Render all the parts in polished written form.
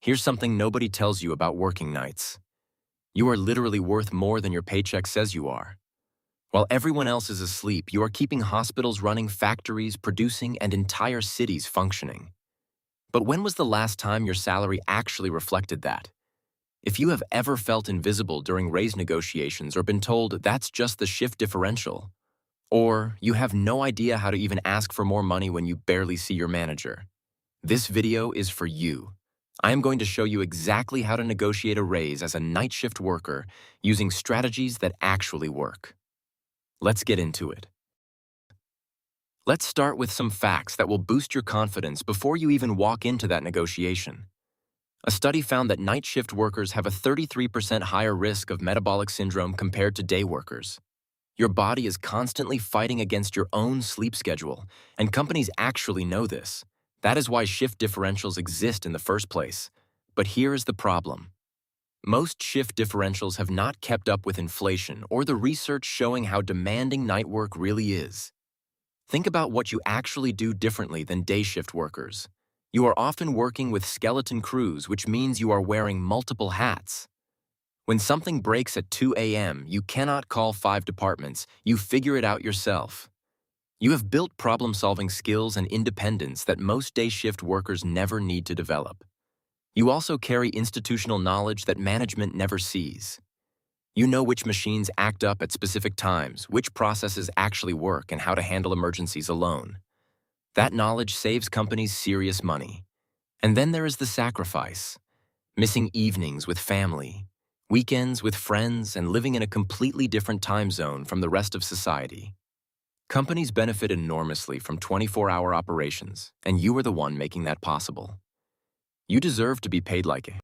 Here's something nobody tells you about working nights. You are literally worth more than your paycheck says you are. While everyone else is asleep, you are keeping hospitals running, factories producing, and entire cities functioning. But when was the last time your salary actually reflected that? If you have ever felt invisible during raise negotiations or been told that's just the shift differential, or you have no idea how to even ask for more money when you barely see your manager, this video is for you. I am going to show you exactly how to negotiate a raise as a night shift worker using strategies that actually work. Let's get into it. Let's start with some facts that will boost your confidence before you even walk into that negotiation. A study found that night shift workers have a 33% higher risk of metabolic syndrome compared to day workers. Your body is constantly fighting against your own sleep schedule, and companies actually know this. That is why shift differentials exist in the first place. But here is the problem. Most shift differentials have not kept up with inflation or the research showing how demanding night work really is. Think about what you actually do differently than day shift workers. You are often working with skeleton crews, which means you are wearing multiple hats. When something breaks at 2 a.m., you cannot call 5 departments, you figure it out yourself. You have built problem-solving skills and independence that most day shift workers never need to develop. You also carry institutional knowledge that management never sees. You know which machines act up at specific times, which processes actually work, and how to handle emergencies alone. That knowledge saves companies serious money. And then there is the sacrifice. Missing evenings with family, weekends with friends, and living in a completely different time zone from the rest of society. Companies benefit enormously from 24-hour operations, and you are the one making that possible. You deserve to be paid like it.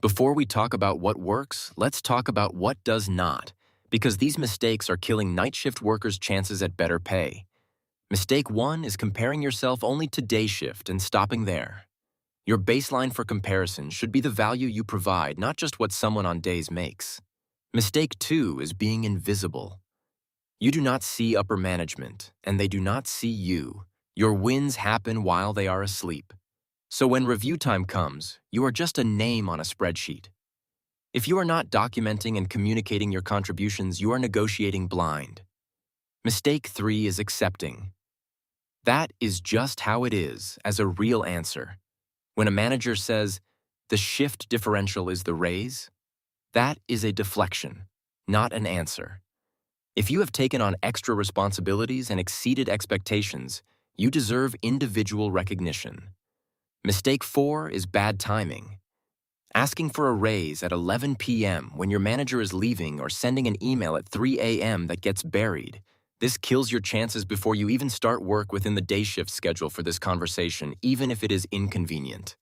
Before we talk about what works, let's talk about what does not, because these mistakes are killing night shift workers' chances at better pay. Mistake 1 is comparing yourself only to day shift and stopping there. Your baseline for comparison should be the value you provide, not just what someone on days makes. Mistake 2 is being invisible. You do not see upper management, and they do not see you. Your wins happen while they are asleep. So when review time comes, you are just a name on a spreadsheet. If you are not documenting and communicating your contributions, you are negotiating blind. Mistake 3 is accepting. That is just how it is as a real answer. When a manager says, the shift differential is the raise, that is a deflection, not an answer. If you have taken on extra responsibilities and exceeded expectations, you deserve individual recognition. Mistake 4 is bad timing. Asking for a raise at 11 p.m. when your manager is leaving or sending an email at 3 a.m. that gets buried. This kills your chances before you even start work within the day shift schedule for this conversation, even if it is inconvenient.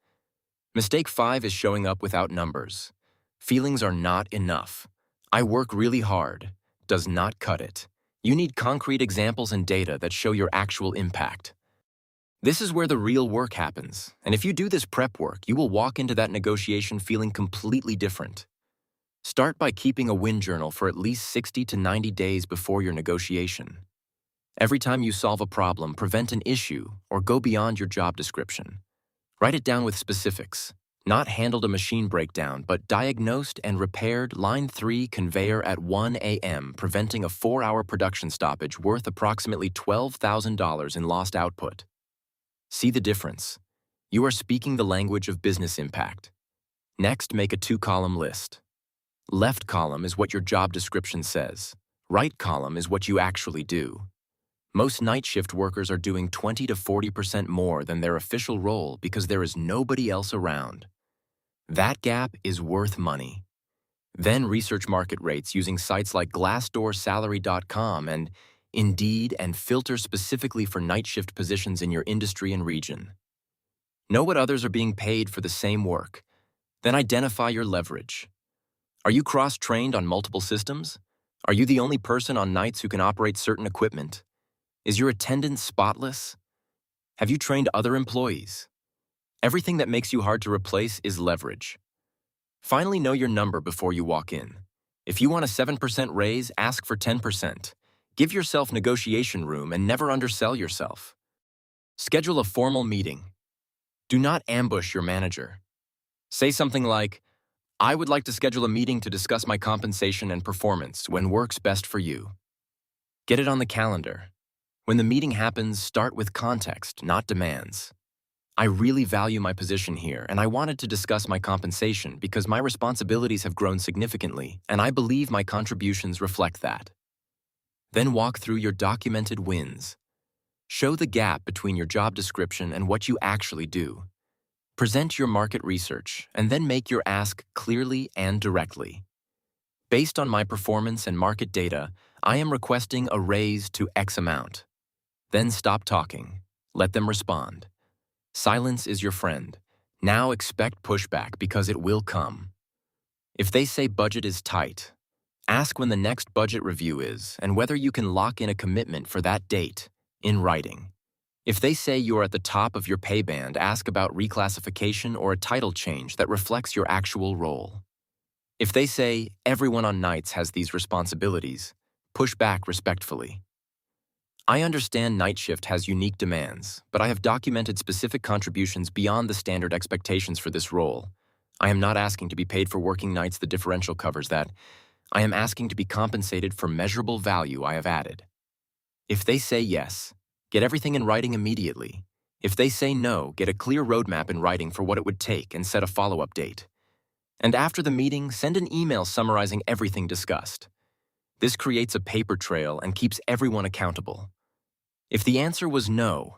Mistake 5 is showing up without numbers. Feelings are not enough. I work really hard. Does not cut it. You need concrete examples and data that show your actual impact. This is where the real work happens, and if you do this prep work, you will walk into that negotiation feeling completely different. Start by keeping a win journal for at least 60 to 90 days before your negotiation. Every time you solve a problem, prevent an issue, or go beyond your job description. Write it down with specifics. Not handled a machine breakdown, but diagnosed and repaired line 3 conveyor at 1 a.m., preventing a 4-hour production stoppage worth approximately $12,000 in lost output. See the difference. You are speaking the language of business impact. Next, make a 2-column list. Left column is what your job description says. Right column is what you actually do. Most night shift workers are doing 20 to 40% more than their official role because there is nobody else around. That gap is worth money. Then research market rates using sites like glassdoorsalary.com and Indeed, and filter specifically for night shift positions in your industry and region. Know what others are being paid for the same work. Then identify your leverage. Are you cross-trained on multiple systems? Are you the only person on nights who can operate certain equipment? Is your attendance spotless? Have you trained other employees? Everything that makes you hard to replace is leverage. Finally, know your number before you walk in. If you want a 7% raise, ask for 10%. Give yourself negotiation room and never undersell yourself. Schedule a formal meeting. Do not ambush your manager. Say something like, I would like to schedule a meeting to discuss my compensation and performance when works best for you. Get it on the calendar. When the meeting happens, start with context, not demands. I really value my position here, and I wanted to discuss my compensation because my responsibilities have grown significantly, and I believe my contributions reflect that. Then walk through your documented wins. Show the gap between your job description and what you actually do. Present your market research, and then make your ask clearly and directly. Based on my performance and market data, I am requesting a raise to X amount. Then stop talking. Let them respond. Silence is your friend. Now expect pushback because it will come. If they say budget is tight, ask when the next budget review is and whether you can lock in a commitment for that date, in writing. If they say you are at the top of your pay band, ask about reclassification or a title change that reflects your actual role. If they say everyone on nights has these responsibilities, push back respectfully. I understand night shift has unique demands, but I have documented specific contributions beyond the standard expectations for this role. I am not asking to be paid for working nights. The differential covers that. I am asking to be compensated for measurable value I have added. If they say yes, get everything in writing immediately. If they say no, get a clear roadmap in writing for what it would take and set a follow-up date. And after the meeting, send an email summarizing everything discussed. This creates a paper trail and keeps everyone accountable. If the answer was no,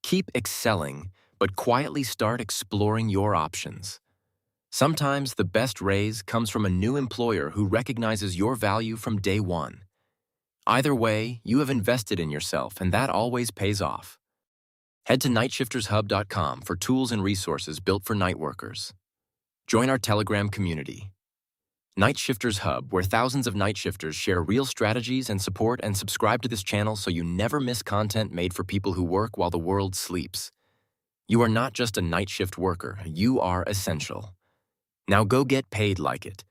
keep excelling, but quietly start exploring your options. Sometimes the best raise comes from a new employer who recognizes your value from day one. Either way, you have invested in yourself, and that always pays off. Head to nightshiftershub.com for tools and resources built for night workers. Join our Telegram community. Night Shifters Hub, where thousands of night shifters share real strategies and support, and subscribe to this channel so you never miss content made for people who work while the world sleeps. You are not just a night shift worker, you are essential. Now go get paid like it.